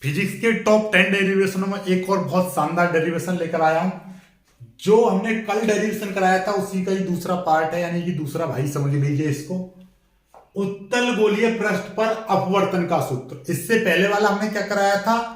Physics के top 10 डेरिवेशनों में एक और बहुत शानदार डेरिवेशन लेकर आया हूं। जो हमने कल डेरिवेशन कराया था उसी का ही दूसरा पार्ट है, यानी कि दूसरा भाई समझ लीजिए इसको। उत्तल गोलीय पृष्ठ पर अपवर्तन का सूत्र। इससे पहले वाला हमने क्या कराया था,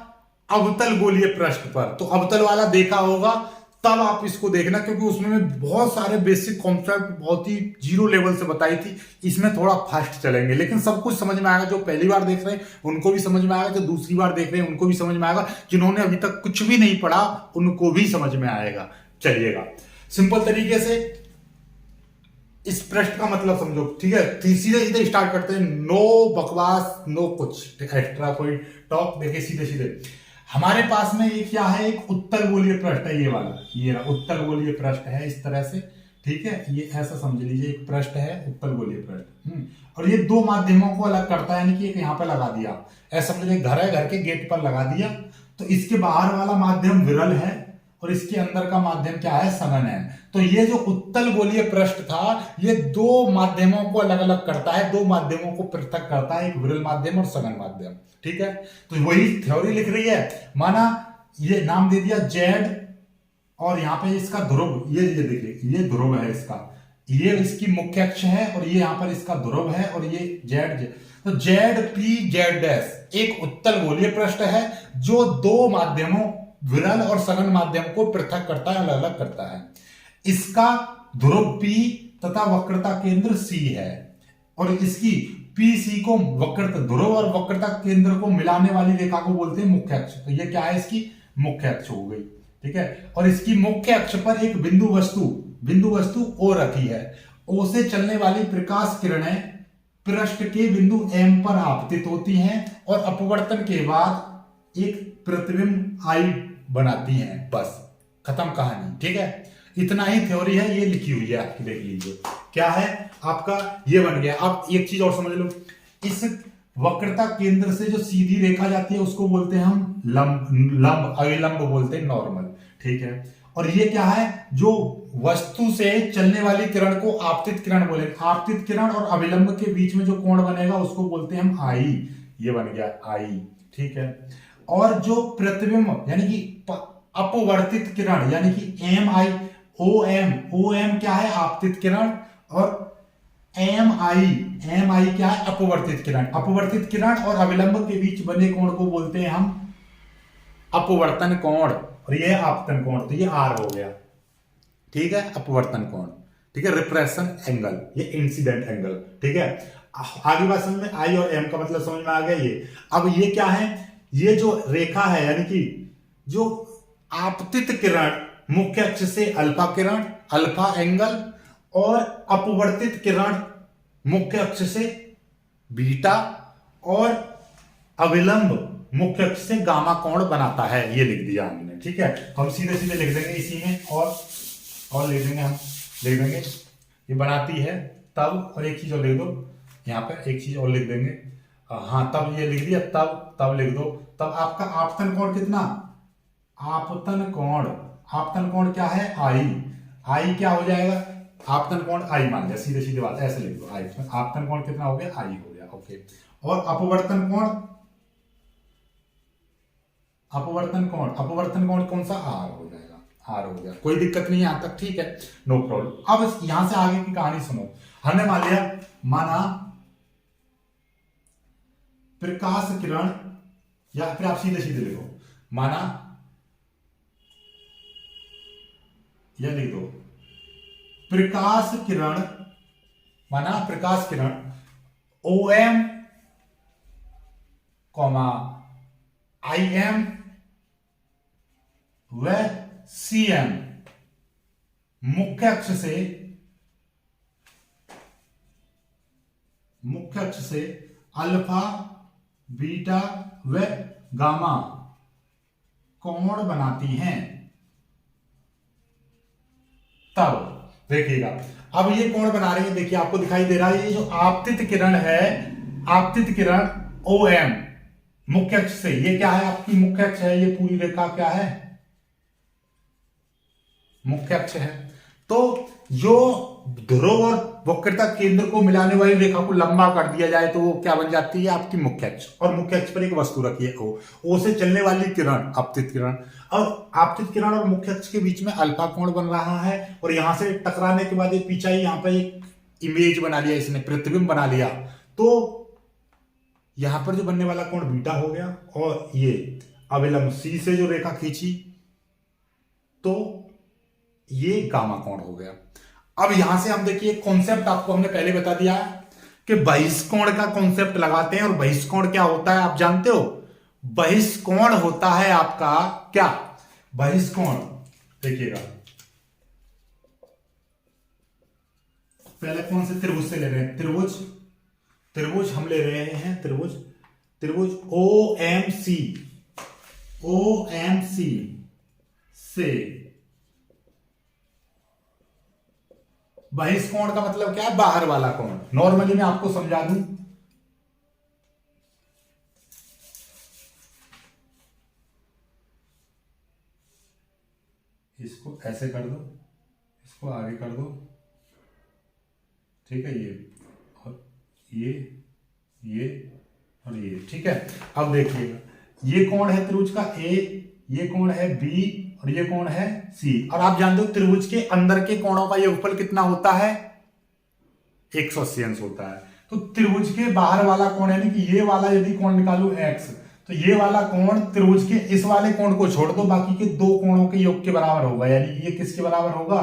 अवतल गोलीय पृष्ठ पर। तो अवतल वाला देखा होगा, तब आप इसको देखना, क्योंकि उसमें मैं बहुत सारे बेसिक कॉन्सेप्ट बहुत ही जीरो लेवल से बताई थी। इसमें थोड़ा फास्ट चलेंगे, लेकिन सब कुछ समझ में आएगा। जो पहली बार देख रहे हैं उनको भी समझ में आएगा, जो दूसरी बार देख रहे हैं उनको भी समझ में आएगा, जिन्होंने अभी तक कुछ भी नहीं पढ़ा उनको भी समझ में आएगा। चलिएगा, सिंपल तरीके से इस पृष्ठ का मतलब समझो, ठीक है। सीधे सीधे स्टार्ट करते हैं, नो बकवास, नो कुछ एक्स्ट्रा कोई टॉक। देखिए सीधे सीधे हमारे पास में ये क्या है, एक उत्तल गोलीय पृष्ठ है। ये वाला, ये रहा उत्तल गोलीय पृष्ठ है इस तरह से, ठीक है। ये ऐसा समझ लीजिए, एक पृष्ठ है उत्तल गोलीय पृष्ठ। और ये दो माध्यमों को अलग करता है, यानी कि एक यहाँ पे लगा दिया, ऐसा समझ लीजिए घर है, घर के गेट पर लगा दिया। तो इसके बाहर वाला माध्यम विरल है और इसके अंदर का माध्यम क्या है, सघन है। तो ये जो उत्तल गोलीय पृष्ठ था, ये दो माध्यमों को अलग अलग करता है, दो माध्यमों को पृथक करता है, एक विरल माध्यम और सघन माध्यम, ठीक है। तो वही थ्योरी लिख रही है। माना ये नाम दे दिया जेड, और यहाँ पे इसका ध्रुव, ये देखिए ये ध्रुव है इसका, ये इसकी मुख्य अक्ष है, और ये यहाँ पर इसका ध्रुव है, और ये जेड। तो जेड पी जेड डैश एक उत्तल गोलीय पृष्ठ है जो दो माध्यमों विरल और सघन माध्यम को पृथक करता है, अलग अलग करता है। इसका ध्रुव P तथा वक्रता केंद्र C है, और इसकी PC को वक्रता ध्रुव और वक्रता केंद्र को मिलाने वाली रेखा को बोलते हैं मुख्य अक्ष। तो ये क्या है, इसकी मुख्य अक्ष हो गई, ठीक है। और इसकी मुख्य अक्ष पर एक बिंदु वस्तु O रखी है। O से चलने वाली प्रकाश किरणें पृष्ठ के बिंदु M पर आपतित होती हैं और अपवर्तन के बाद एक प्रतिबिंब I बनाती हैं। बस खत्म कहानी, ठीक है। इतना ही थ्योरी है, ये लिखी हुई है आपकी, देख लीजिए क्या है आपका, ये बन गया। अब एक चीज और समझ लो, इस वक्रता केंद्र से जो सीधी रेखा जाती है उसको बोलते हैं हम लंब अविलंब बोलते हैं, नॉर्मल, ठीक है। और ये क्या है, जो वस्तु से चलने वाली किरण को आपतित किरण बोलेंगे। आपतित किरण और अविलंब के बीच में जो कोण बनेगा उसको बोलते हैं हम आई। ये बन गया आई, ठीक है। और जो प्रतिबिंब यानी कि अपवर्तित किरण, यानी कि एम आई ओ एम क्या है, आपतित किरण, और एम आई क्या है, अपवर्तित किरण। अपवर्तित किरण और अविलंब के बीच बने कोण को बोलते हैं हम अपवर्तन कोण, और ये आपतन कोण। तो ये आर हो गया, ठीक है, अपवर्तन कोण, ठीक है। रिफ्रैक्शन एंगल, ये इंसिडेंट एंगल, ठीक है। आगे बात समझ में आई, और एम का मतलब समझ में आ गया। ये अब ये क्या है, ये जो रेखा है, यानी कि जो आपतित किरण मुख्य अक्ष से अल्फा किरण, अल्फा एंगल, और अपवर्तित किरण मुख्य अक्ष से बीटा, और अविलंब मुख्य अक्ष से गामा कोण बनाता है। ये लिख दिया हमने, ठीक है। हम सीधे सीधे लिख देंगे इसी में, और लिख देंगे, हम लिख देंगे ये बनाती है तब, और एक चीज और लिख दो यहाँ पे, एक चीज और लिख देंगे, हाँ तब ये लिख दिया, तब लिख दो। तब आपका आपतन कोण कितना, आपतन कोण क्या है, आई क्या हो जाएगा, आपतन कोण आई मान लिया, सीधे सीधे बात ऐसे लिख दो, आई। आपतन कोण कितना हो गया, आई हो गया, ओके। और अपवर्तन कोण कौन सा, आर हो जाएगा, आर हो गया। कोई दिक्कत नहीं है यहां तक, ठीक है, नो प्रॉब्लम। अब यहां से आगे की कहानी सुनो। हमने मान लिया, माना प्रकाश किरण, या फिर आप सीधे सीधे लिखो, माना यह लिख दो, प्रकाश किरण, माना प्रकाश किरण OM, IM व CM मुख्य अक्ष से अल्फा, बीटा व गामा कोण बनाती हैं। तब देखिएगा, अब ये कोण बना रही है, देखिए आपको दिखाई दे रहा है, ये जो आपतित किरण है, आपतित किरण OM मुख्य अक्ष से, ये क्या है, आपकी मुख्य अक्ष है, ये पूरी रेखा क्या है, मुख्य अक्ष है। तो जो ध्रुव और वक्रता केंद्र को मिलाने वाली रेखा को लंबा कर दिया जाए तो वो क्या बन जाती है, आपकी मुख्य अक्ष। और मुख्य अक्ष पर एक वस्तु रखी है ओ से चलने वाली किरण, आपतित किरण, और आपतित किरण और मुख्य अक्ष के बीच में अल्फा कोण बन रहा है। और यहां से टकराने के बाद ये पीछा यहाँ पे एक इमेज बना लिया, इसने प्रतिबिंब बना लिया, तो यहां पर जो बनने वाला कोण बीटा हो गया। और ये अविलंब सी से जो रेखा खींची तो ये गामा कोण हो गया। अब यहां से हम देखिए कॉन्सेप्ट आपको हमने पहले बता दिया कि बहिष्कोण का कॉन्सेप्ट लगाते हैं। और बहिष्कोण क्या होता है आप जानते हो? बहिष्कोण होता है आपका क्या? बहिष्कोण देखिएगा, पहले कौन से त्रिभुज से ले रहे हैं? त्रिभुज हम ले रहे हैं, त्रिभुज OMC से बहिष्कोण का मतलब क्या है? बाहर वाला कोण। नॉर्मली मैं आपको समझा दूं, इसको ऐसे कर दो, इसको आगे कर दो, ठीक है, ये और ये और ये, ठीक है। अब देखिएगा, ये कोण है त्रिभुज का A, ये कोण है B और ये कोण है C। और आप जानते हो त्रिभुज के अंदर के कोणों का योगफल कितना होता है? 180 अंश होता है। तो त्रिभुज के बाहर वाला कोण यानी कि ये वाला यदि कोण निकालू x, तो ये वाला कोण त्रिभुज के इस वाले कोण को छोड़ दो, बाकी के दो कोणों के योग के बराबर होगा। यानी ये किसके बराबर होगा?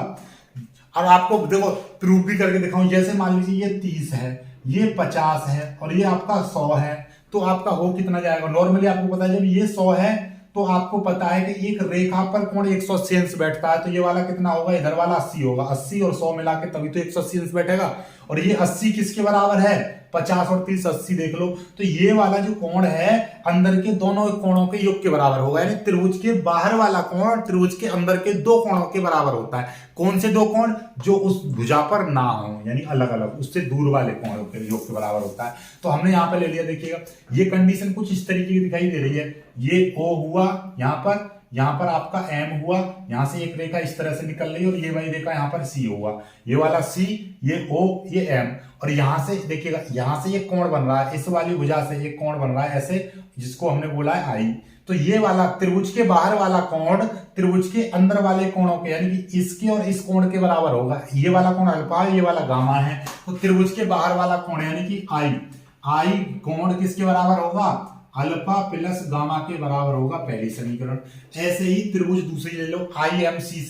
और आपको देखो प्रूफ भी करके दिखाऊं, जैसे मान लीजिए ये 30 है, ये 50 है और ये आपका 100 है, तो आपका हो कितना जाएगा? नॉर्मली आपको पता है जब ये 100 है तो आपको पता है कि एक रेखा पर कोण 180 अंश बैठता है, तो ये वाला कितना होगा? इधर वाला 80 होगा। 80 और 100 मिला के तभी तो 180 अंश बैठेगा। और ये 80 किसके बराबर है? 50 और 30, 80 देख लो। तो ये वाला जो कोण है अंदर के दोनों कोणों के योग के बराबर होगा। यानी त्रिभुज के बाहर वाला कोण त्रिभुज के अंदर के दो कोणों के बराबर होता है। कौन से दो कोण? जो उस भुजा पर ना हो, यानी अलग अलग, उससे दूर वाले कोणों के योग के बराबर होता है। तो हमने यहां पर ले लिया, देखिएगा ये कंडीशन कुछ इस तरीके की दिखाई दे रही है। ये O हुआ यहां पर आपका M हुआ, यहां से एक रेखा इस तरह से निकल रही है और ये वाली रेखा यहां पर C हुआ, ये वाला C, ये O, ये M। और यहां से देखिएगा, यहां से एक कोण बन रहा है, इस वाली भुजा से एक कोण बन रहा है ऐसे, जिसको हमने बोला है I। तो ये वाला त्रिभुज के बाहर वाला कोण त्रिभुज के अंदर वाले कोणों के यानी कि इसके और इस कोण के बराबर होगा। ये वाला कोण अल्फा है, ये वाला गामा है। तो त्रिभुज के बाहर वाला कोण यानी कि I कोण किसके बराबर होगा? अल्फा प्लस गामा के बराबर होगा, पहली समीकरण। ऐसे ही त्रिभुज दूसरी ले लो, IMC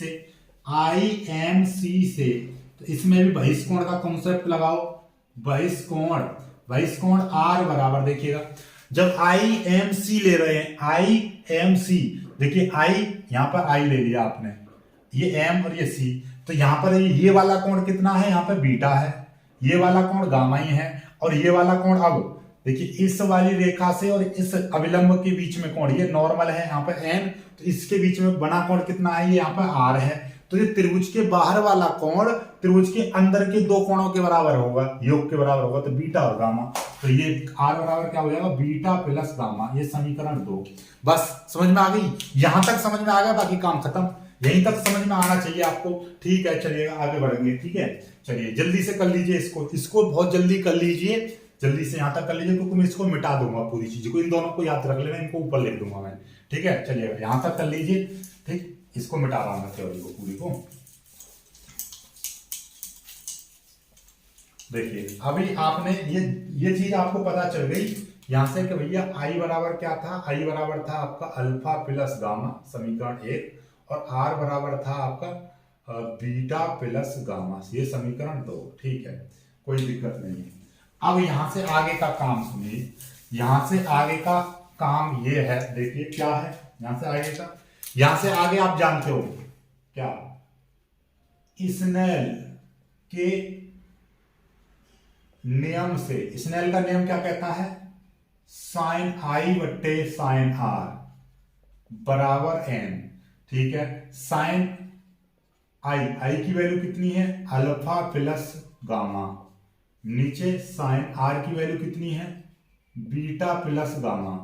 से, तो इसमें भी बहिष्कोण का कॉन्सेप्ट लगाओ। बहिष्कोण R बराबर, देखिएगा जब IMC ले रहे हैं, IMC देखिए, यहां पर I ले लिया आपने, ये M और ये C, तो यहां पर ये वाला कोण कितना है? यहां पर बीटा है, ये वाला कोण गामा ही है, और ये वाला कोण अब देखिए इस वाली रेखा से और इस अविलंब के बीच में कोण, ये नॉर्मल है यहाँ पर N, तो इसके बीच में बना कोण कितना है? ये यहाँ पर R है। तो ये त्रिभुज के बाहर वाला कोण त्रिभुज के अंदर के दो कोणों के बराबर होगा, योग के बराबर होगा, तो बीटा और गामा। तो ये R बराबर क्या हो जाएगा? Beta plus gamma. ये समीकरण 2। बस समझ में आ गई? यहां तक समझ में आ गया, बाकी काम खत्म। यहीं तक समझ में आना चाहिए आपको, ठीक है। चलिएगा आगे बढ़ेंगे, ठीक है। चलिए जल्दी से कर लीजिए इसको बहुत जल्दी कर लीजिए, जल्दी से यहां तक कर लीजिए, क्योंकि मैं इसको मिटा दूंगा पूरी चीज को। इन दोनों को याद रख लेना, इनको ऊपर लिख दूंगा मैं, ठीक है। चलिएगा यहां तक कर लीजिए, ठीक। इसको मिटा रहा हूं मैं थ्योरी को पूरी को। देखिए अभी आपने ये चीज आपको पता चल गई यहां से कि भैया I बराबर क्या था? I बराबर था आपका अल्फा प्लस गामा, समीकरण 1, और R बराबर था आपका बीटा प्लस गामा, ये समीकरण 2, ठीक है। कोई दिक्कत नहीं है। अब यहां से आगे का काम सुनिए, यहां से आगे का काम ये है, देखिए क्या है यहां से आगे आप जानते हो क्या? स्नेल के नियम से, स्नेल का नियम क्या कहता है? साइन I बट्टे साइन R बराबर N, ठीक है। साइन I की वैल्यू कितनी है? अल्फा प्लस गामा, नीचे साइन R की वैल्यू कितनी है? बीटा प्लस गामा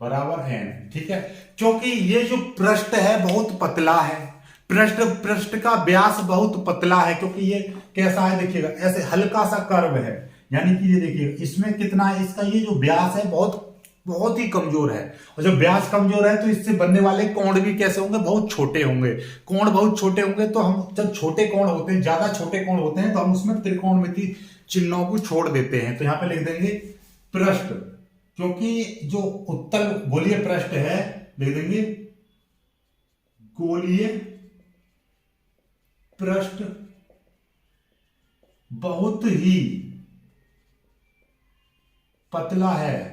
बराबर N, ठीक है। क्योंकि ये जो पृष्ठ है बहुत पतला है, पृष्ठ पृष्ठ का व्यास बहुत पतला है, क्योंकि ये कैसा है देखिएगा, ऐसे हल्का सा कर्व है, यानी कि ये देखिएगा इसमें कितना है, इसका ये जो व्यास है बहुत बहुत ही कमजोर है। और जब व्यास कमजोर है तो इससे बनने वाले कोण भी कैसे होंगे, बहुत छोटे होंगे। कोण बहुत छोटे होंगे तो हम जब छोटे कोण होते हैं, ज्यादा छोटे कोण होते हैं, तो हम उसमें त्रिकोणमिति चिन्हों को छोड़ देते हैं। तो यहां पे लिख देंगे पृष्ठ, क्योंकि जो उत्तल गोलीय पृष्ठ है, लिख देंगे गोलीय पृष्ठ बहुत ही पतला है,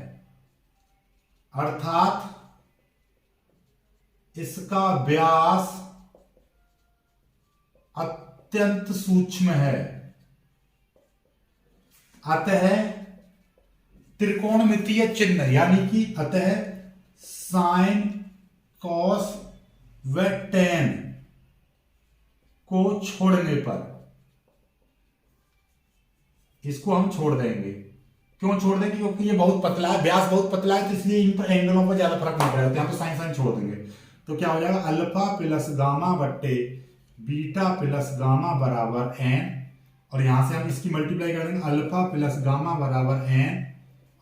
अर्थात इसका व्यास अत्यंत सूक्ष्म है, अतः त्रिकोणमितीय चिन्ह, यानी कि अतः साइन कॉस व टेन को छोड़ने पर, इसको हम छोड़ देंगे। क्यों छोड़ देंगे? क्योंकि ये बहुत पतला है, व्यास बहुत पतला है, तो इसलिए इन पर एंगलों पर ज्यादा फर्क नहीं पड़ेगा। यहाँ तो साइन साइन छोड़ देंगे, तो क्या हो जाएगा, अल्फा प्लस गामा बट्टे बीटा प्लस गामा बराबर एन, और यहां से हम इसकी मल्टीप्लाई कर देंगे, अल्फा प्लस गामा बराबर एन,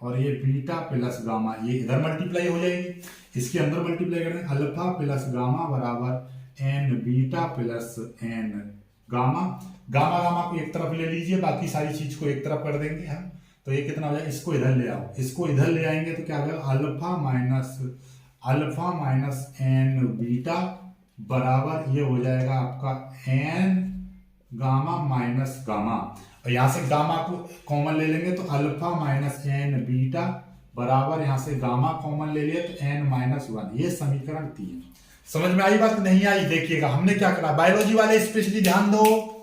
और ये बीटा प्लस गामा, ये इधर मल्टीप्लाई हो जाएगी, इसके अंदर मल्टीप्लाई कर देंगे, अल्फा प्लस गामा बराबर n beta plus n gamma. Gamma gamma को एक तरफ ले लीजिए, बाकी सारी चीज को एक तरफ कर देंगे हम। तो ये कितना हो जाएगा, इसको इधर ले आओ, इसको इधर ले आएंगे तो क्या हो जाएगा, अल्फा माइनस एन बीटा बराबर ये हो जाएगा आपका एन गामा माइनस गामा, और यहां से गामा को कॉमन ले लेंगे तो अल्फा माइनस एन बीटा बराबर, यहां से गामा कॉमन ले लिया तो एन माइनस वन। ये समीकरण 3। समझ में आई बात? नहीं आई? देखिएगा हमने क्या करा, बायोलॉजी वाले स्पेशली ध्यान दो,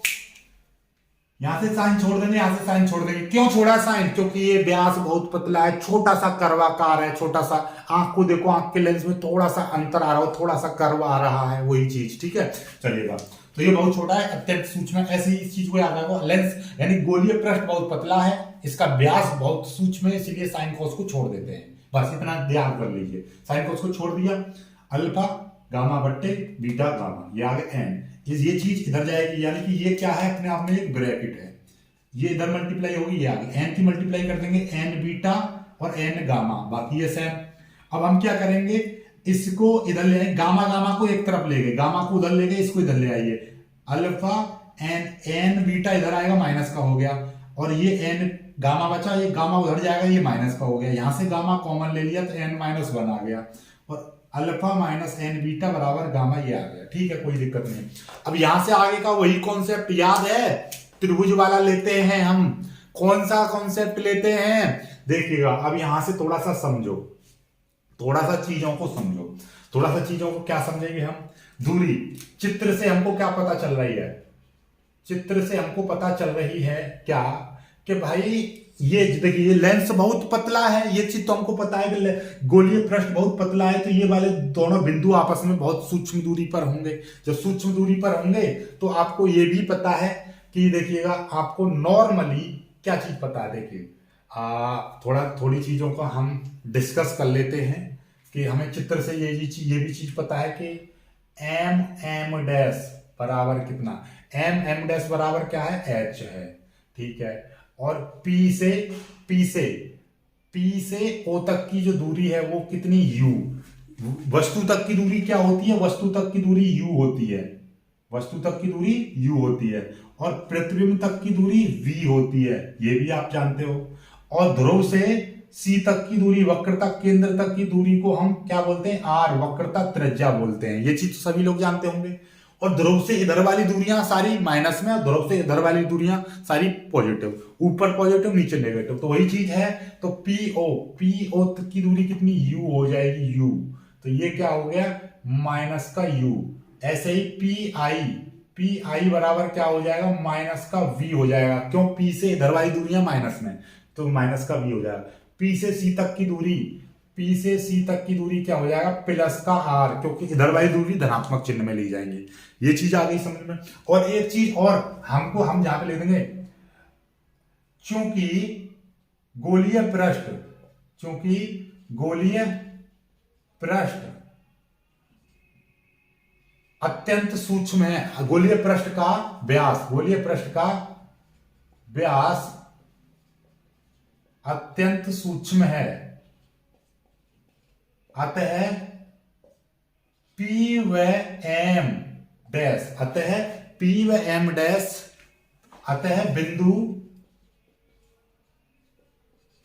यहां से साइन छोड़ देंगे, यहां से साइन छोड़ देंगे। क्यों छोड़ा साइन? क्योंकि ये व्यास बहुत पतला है, छोटा सा कर्वाकार है, छोटा सा, आंख को देखो, आंख के लेंस में थोड़ा सा अंतर आ रहा हो, थोड़ा सा कर्व आ रहा है, वही चीज। ठीक है, चलिएगा। तो ये बहुत छोटा है, अत्यंत सूक्ष्म है, ऐसे ही इस चीज को याद रखो, लेंस यानी गोलीय पृष्ठ बहुत पतला है, इसका व्यास बहुत सूक्ष्म है, इसीलिए साइन कोस को छोड़ देते हैं। बस इतना ध्यान कर लीजिए, साइन कोस को छोड़ दिया, अल्फा गामा बट्टे बीटा गामा, ये आगे एन, ये चीज इधर जाएगी, यानी कि ये क्या है, अपने आप में एक ब्रैकेट है, ये इधर मल्टीप्लाई होगी, ये आगे एन की मल्टीप्लाई कर देंगे, एन बीटा और एन गामा, बाकी ये सेम। अब हम क्या करेंगे, इसको इधर ले आएंगे, गामा गामा को एक तरफ ले गए, गामा को उधर ले गए, इसको इधर ले आइए, अल्फा एन, एन बीटा इधर आएगा, माइनस का हो गया, और ये एन गामा बचा, ये गामा उधर जाएगा, ये माइनस का हो गया, यहां से गामा कॉमन ले लिया तो एन माइनस वन आ गया, और अल्फा माइनस एन बीटा बराबर गामा, ये आ गया। ठीक है, कोई दिक्कत नहीं। अब यहां से आगे का वही कॉन्सेप्ट याद है, त्रिभुज वाला लेते हैं हम। कौन सा कॉन्सेप्ट लेते हैं? देखिएगा, अब यहां से थोड़ा सा समझो, थोड़ा सा चीजों को समझो, थोड़ा सा चीजों को क्या समझेंगे हम, दूरी। चित्र से हमको क्या पता चल रही है, चित्र से हमको पता चल रही है क्या, कि भाई ये देखिए, ये लेंस बहुत पतला है, ये चीज तो हमको पता है कि गोलीय पृष्ठ बहुत पतला है, तो ये वाले दोनों बिंदु आपस में बहुत सूक्ष्म दूरी पर होंगे। जब सूक्ष्म दूरी पर होंगे तो आपको ये भी पता है कि देखिएगा, आपको नॉर्मली क्या चीज पता है, देखिए थोड़ी चीजों को हम डिस्कस कर लेते हैं, कि हमें चित्र से ये भी चीज पता है कि एम डैश बराबर कितना, एम डैश बराबर क्या है, एच है। ठीक है, और पी से ओ तक की जो दूरी है वो कितनी, यू। वस्तु तक की दूरी क्या होती है, वस्तु तक की दूरी यू होती है, वस्तु तक की दूरी यू होती है, और प्रतिबिंब तक की दूरी वी होती है, ये भी आप जानते हो। और ध्रुव से सी तक की दूरी, वक्रता केंद्र तक की दूरी को हम क्या बोलते हैं, आर, वक्रता त्रिज्या बोलते हैं। ये चीज तो सभी लोग जानते होंगे। और ध्रुव से इधर वाली दूरियां सारी माइनस में, और ध्रुव से इधर वाली दूरियां सारी पॉजिटिव, ऊपर पॉजिटिव नीचे नेगेटिव, तो वही चीज है। तो पीओ तक की दूरी कितनी, यू हो जाएगी, यू, तो ये क्या हो गया, माइनस का यू। ऐसे ही पी आई बराबर क्या हो जाएगा, माइनस का वी हो जाएगा। क्यों? पी से इधर वाली दूरियां माइनस में, तो माइनस का वी हो जाएगा। पी से सी तक की दूरी क्या हो जाएगा, प्लस का आर, क्योंकि इधर वाली दूरी धनात्मक चिन्ह में ली जाएंगे। ये चीज आ गई समझ में। और एक चीज और हम जहां पे ले देंगे, चूंकि गोलीय पृष्ठ अत्यंत सूक्ष्म है। गोलीय पृष्ठ का व्यास, गोलीय पृष्ठ का व्यास अत्यंत सूक्ष्म है, अतः P व M डैश, अतः P व M डैश, अतः बिंदु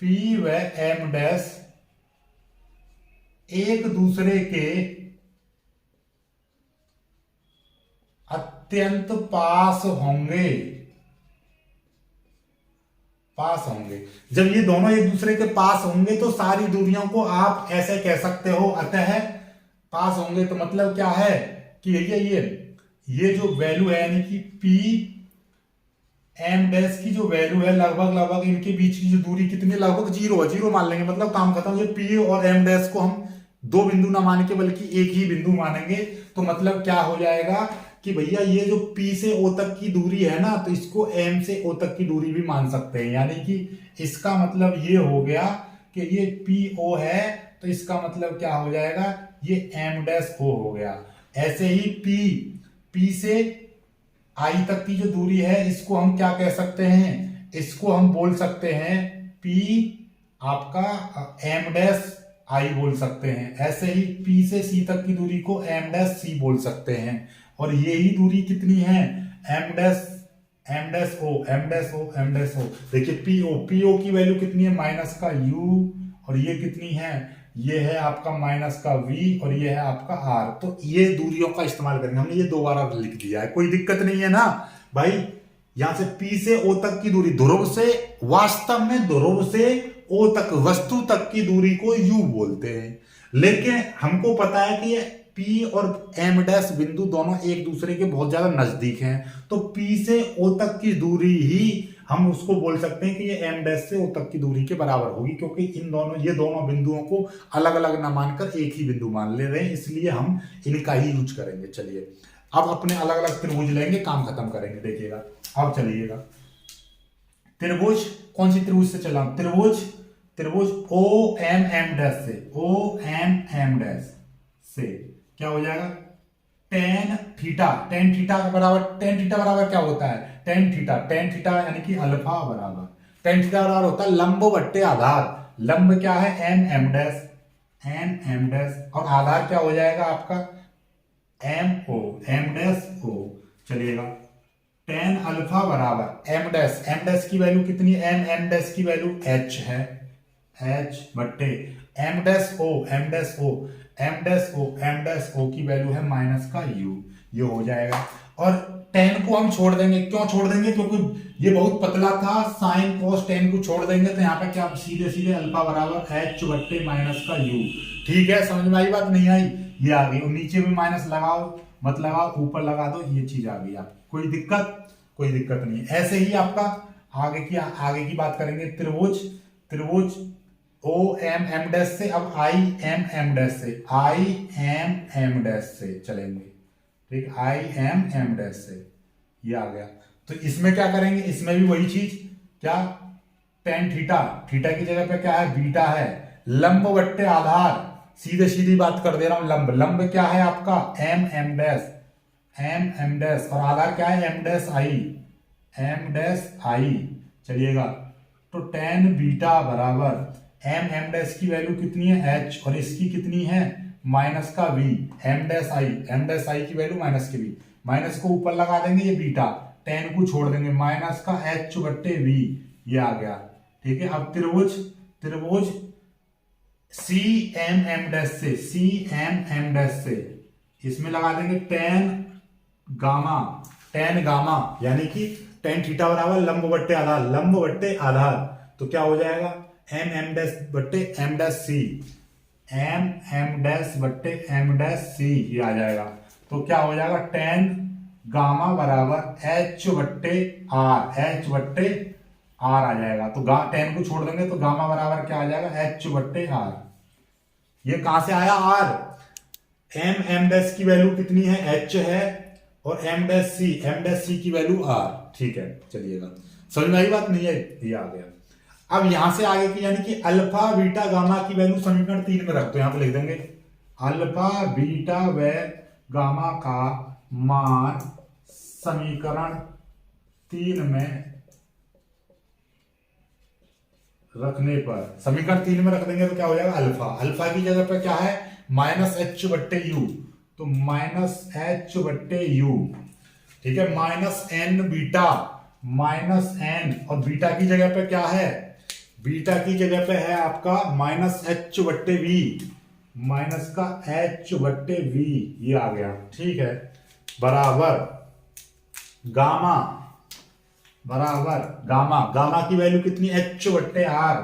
P व M डैश एक दूसरे के अत्यंत पास होंगे, पास होंगे। जब ये दोनों एक दूसरे के पास होंगे तो सारी दूरियों को आप ऐसे कह सकते हो, अतः पास होंगे। तो मतलब क्या है कि ये जो वैल्यू है यानी कि P M डैश की जो वैल्यू है लगभग इनके बीच की जो दूरी कितनी, लगभग जीरो है, जीरो मान लेंगे, मतलब काम खत्म। ये P और M डैश को हम दो बिंदु ना मान के बल्कि एक ही बिंदु मानेंगे। तो मतलब क्या हो जाएगा कि भैया ये जो P से O तक की दूरी है ना, तो इसको M से O तक की दूरी भी मान सकते हैं। यानी कि इसका मतलब ये हो गया कि ये PO है, तो इसका मतलब क्या हो जाएगा, ये M डैश O हो गया। ऐसे ही P से I तक की जो दूरी है इसको हम क्या कह सकते हैं, इसको हम बोल सकते हैं P आपका M डैश I बोल सकते हैं। ऐसे ही P से C तक की दूरी को M डैश C बोल सकते हैं। और यही दूरी कितनी है, M डैश O। देखिए PO की वैल्यू कितनी है, माइनस का U, और ये कितनी है, ये है आपका माइनस का V, और ये है आपका R। तो ये दूरियों का इस्तेमाल करेंगे, हमने ये दो बार लिख दिया है, कोई दिक्कत नहीं है ना भाई। यहां से P से O तक की दूरी, ध्रुव से, वास्तव में ध्रुव से O तक, वस्तु तक की दूरी को U बोलते हैं। लेकिन हमको पता है कि ये P और M डैश बिंदु दोनों एक दूसरे के बहुत ज्यादा नजदीक हैं, तो P से O तक की दूरी ही हम उसको बोल सकते हैं कि ये M डैश से O तक की दूरी के बराबर होगी, क्योंकि ये दोनों बिंदुओं को अलग अलग न मानकर एक ही बिंदु मान ले रहे हैं, इसलिए हम इनका ही यूज करेंगे। चलिए अब अपने अलग अलग त्रिभुज लेंगे, काम खत्म करेंगे। देखिएगा अब चलिएगा, त्रिभुज कौन सी त्रिभुज से चला, त्रिभुज OMM डैश से, OMM डैश से क्या हो जाएगा, टेन थीटा का बराबर, टेन थीटा बराबर क्या होता है, टेन थीटा यानी कि अल्फा बराबर, टेन थीटा बराबर होता है लंब बट्टे आधार। लंब क्या है, M डैश, और आधार क्या हो जाएगा आपका M डैश O। चलिएगा टेन अल्फा बराबर M डैश की वैल्यू कितनी है, M डैश की वैल्यू H है, H बट्टे M डैश O की वैल्यू है माइनस का U, ये हो जाएगा। और टेन को हम छोड़ देंगे, क्यों छोड़ देंगे, क्योंकि ये बहुत पतला था, साइन कॉस टेन को छोड़ देंगे तो यहाँ पे क्या सीधे अल्फा बराबर H बट्टे माइनस का U। ठीक है, समझ में आई बात, नहीं आई, ये आ गई। और नीचे भी माइनस लगाओ मत लगाओ, ऊपर लगा दो, ये चीज आ गई। आप कोई दिक्कत नहीं। ऐसे ही आपका आगे की बात करेंगे, त्रिभुज OMM डैश से, अब IMM डैश से चलेंगे। ठीक, IMM डैश से ये आ गया। तो इसमें क्या करेंगे, इसमें भी वही चीज, क्या टेन थीटा की जगह पे क्या है, बीटा है, लंब बट्टे आधार, सीधी बात कर दे रहा हूं। लंब क्या है आपका MM डैश, और आधार क्या है M डैश I। चलिएगा तो टेन बीटा बराबर M डैश की वैल्यू कितनी है H, और इसकी कितनी है माइनस का V, M डैश I की वैल्यू माइनस की V, माइनस को ऊपर लगा देंगे, ये बीटा, टेन को छोड़ देंगे, माइनस का H बट्टे V, ये आ गया। ठीक है, अब त्रिभुज CMM डैश से इसमें लगा देंगे टेन गामा, यानी कि टेन थीटा बराबर लंब बट्टे आधार, तो क्या हो जाएगा MM डैश बट्टे M डैश C, ये आ जाएगा। तो क्या हो जाएगा, टेन गामा बराबर H बट्टे R आ जाएगा। तो टेन को छोड़ देंगे तो गामा बराबर क्या आ जाएगा, H बट्टे R। ये कहां से आया R, M डैश की वैल्यू कितनी है H है, और M डैश C की वैल्यू R। ठीक है, चलिएगा समझ में आई बात, नहीं है, ये आ गया। अब यहां से आगे की यानी कि अल्फा बीटा गामा की वैल्यू समीकरण 3 में रख दो, यहां पे लिख देंगे अल्फा बीटा व गामा का मान समीकरण 3 में रखने पर, समीकरण 3 में रख देंगे तो क्या हो जाएगा, अल्फा। अल्फा की जगह पे क्या है, माइनस एच बट्टे यू, तो माइनस एच बट्टे यू, ठीक है, minus n beta, minus n, और बीटा की जगह पे क्या है, बीटा की जगह पे है आपका माइनस एच बट्टे वी, माइनस का एच बट्टे वी, ये आ गया, ठीक है, बराबर गामा, बराबर गामा, गामा की वैल्यू कितनी, एच बट्टे आर,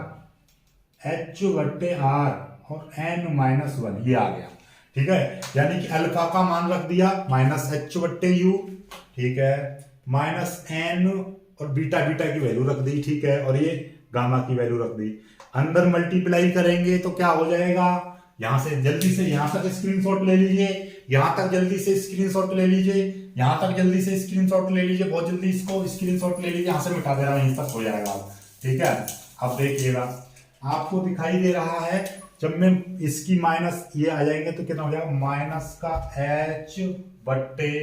एच बट्टे आर और एन माइनस वन, ये आ गया, ठीक है। यानी कि अल्फा का मान रख दिया माइनस एच बट्टे यू, ठीक है, माइनस एन और बीटा, बीटा की वैल्यू रख दी, ठीक है, और ये गामा की वैल्यू रख दी। अंदर मल्टीप्लाई करेंगे तो क्या हो जाएगा, यहां से जल्दी से यहां तक स्क्रीनशॉट ले लीजिए, यहां तक जल्दी से स्क्रीनशॉट ले लीजिए, यहां तक जल्दी से स्क्रीनशॉट ले लीजिए, बहुत जल्दी इसको स्क्रीनशॉट ले लीजिए, यहां से मिटा दे रहा हूं, यहीं तक हो जाएगा, ठीक है। अब देखिएगा आपको दिखाई दे रहा है, जब मैं इसकी माइनस ये आ जाएंगे तो कितना हो जाएगा, माइनस का एच बट्टे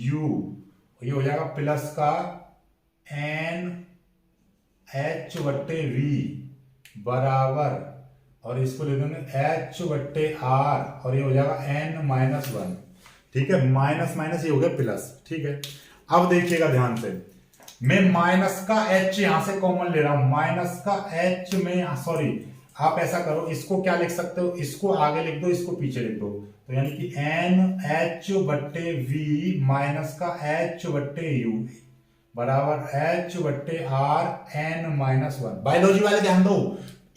यू, ये हो जाएगा प्लस का एन एच बट्टे वी बराबर, और इसको ले देंगे एच बट्टे आर, और ये हो जाएगा एन माइनस वन, ठीक है, माइनस माइनस ये हो गया प्लस, ठीक है। अब देखिएगा ध्यान से, मैं माइनस का एच यहां से कॉमन ले रहा हूं, माइनस का एच में, सॉरी आप ऐसा करो, इसको क्या लिख सकते हो, इसको आगे लिख दो, इसको पीछे लिख दो, तो यानी कि एन एच बट्टे वी माइनस का एच बट्टे यू बराबर एच बट्टे R n minus one. Biology वाले ध्यान दो,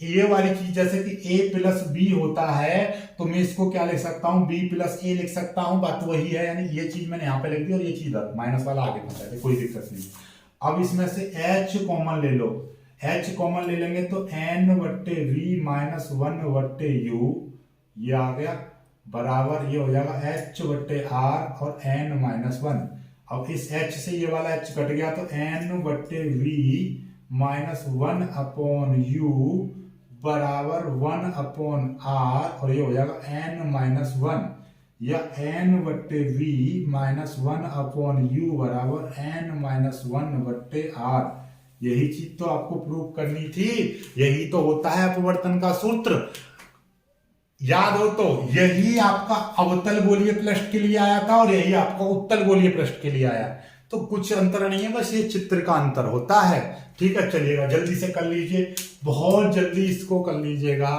ये वाली चीज जैसे कि a प्लस बी होता है, तो मैं इसको क्या लिख सकता हूं, b प्लस ए लिख सकता हूं, बात वही है, यानी ये चीज मैंने यहां पे लिख दी और ये चीज माइनस वाला आगे पहुंचा दे, कोई दिक्कत नहीं। अब इसमें से h कॉमन ले लो, h कॉमन ले लेंगे तो n बट्टे वी माइनस वन बट्टे यू, ये आ गया, बराबर ये हो जाएगा h बट्टे आर और n माइनस वन। अब इस h से ये वाला h कट गया तो n बट्टे V minus one upon U बराबर वन अपॉन आर, और ये हो जाएगा n माइनस वन, या n बट्टे V minus one upon U बराबर n माइनस वन बट्टे आर। यही चीज तो आपको प्रूव करनी थी, यही तो होता है अपवर्तन का सूत्र, याद हो तो। यही आपका अवतल गोलीय पृष्ठ के लिए आया था और यही आपका उत्तल गोलीय पृष्ठ के लिए आया, तो कुछ अंतर नहीं है, बस ये चित्र का अंतर होता है, ठीक है। चलिएगा जल्दी से कर लीजिए, बहुत जल्दी इसको कर लीजिएगा,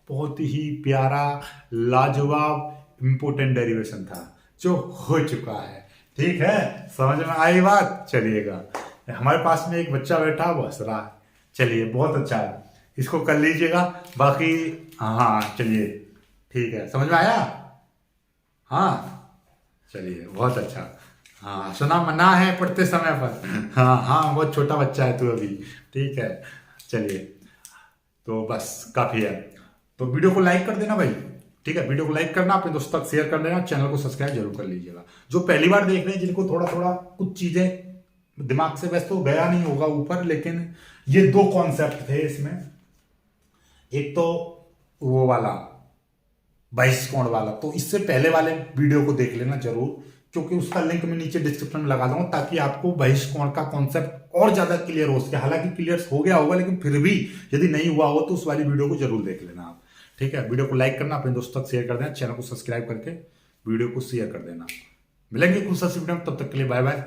बहुत ही प्यारा लाजवाब इंपोर्टेंट डेरिवेशन था जो हो चुका है, ठीक है, समझ में आई बात। चलिएगा, हमारे पास में एक बच्चा बैठा वो हंस रहा है, चलिए बहुत अच्छा है, इसको कर लीजिएगा, बाकी हाँ चलिए ठीक है, समझ में आया, हाँ चलिए बहुत अच्छा, हाँ सुना मना है पढ़ते समय पर, हाँ हाँ बहुत छोटा बच्चा है तू अभी, ठीक है। चलिए तो बस काफ़ी है, तो वीडियो को लाइक कर देना भाई, ठीक है, वीडियो को लाइक करना, अपने दोस्तों तक शेयर कर देना, चैनल को सब्सक्राइब जरूर कर लीजिएगा। जो पहली बार देख रहे हैं, जिनको थोड़ा थोड़ा कुछ चीज़ें दिमाग से वैसे तो गया नहीं होगा ऊपर, लेकिन ये दो कॉन्सेप्ट थे इसमें, एक तो वो वाला बहिष्कोण वाला, तो इससे पहले वाले वीडियो को देख लेना जरूर, क्योंकि उसका लिंक मैं नीचे डिस्क्रिप्शन में लगा दूंगा, ताकि आपको बहिष्कोण का कॉन्सेप्ट और ज्यादा क्लियर हो सके। हालांकि क्लियर हो गया होगा, लेकिन फिर भी यदि नहीं हुआ हो तो उस वाली वीडियो को जरूर देख लेना आप, ठीक है। वीडियो को लाइक करना, अपने दोस्तों तक शेयर कर देना, चैनल को सब्सक्राइब करके वीडियो को शेयर कर देना। मिलेंगे कुछ वीडियो में, तब तक के लिए बाय बाय।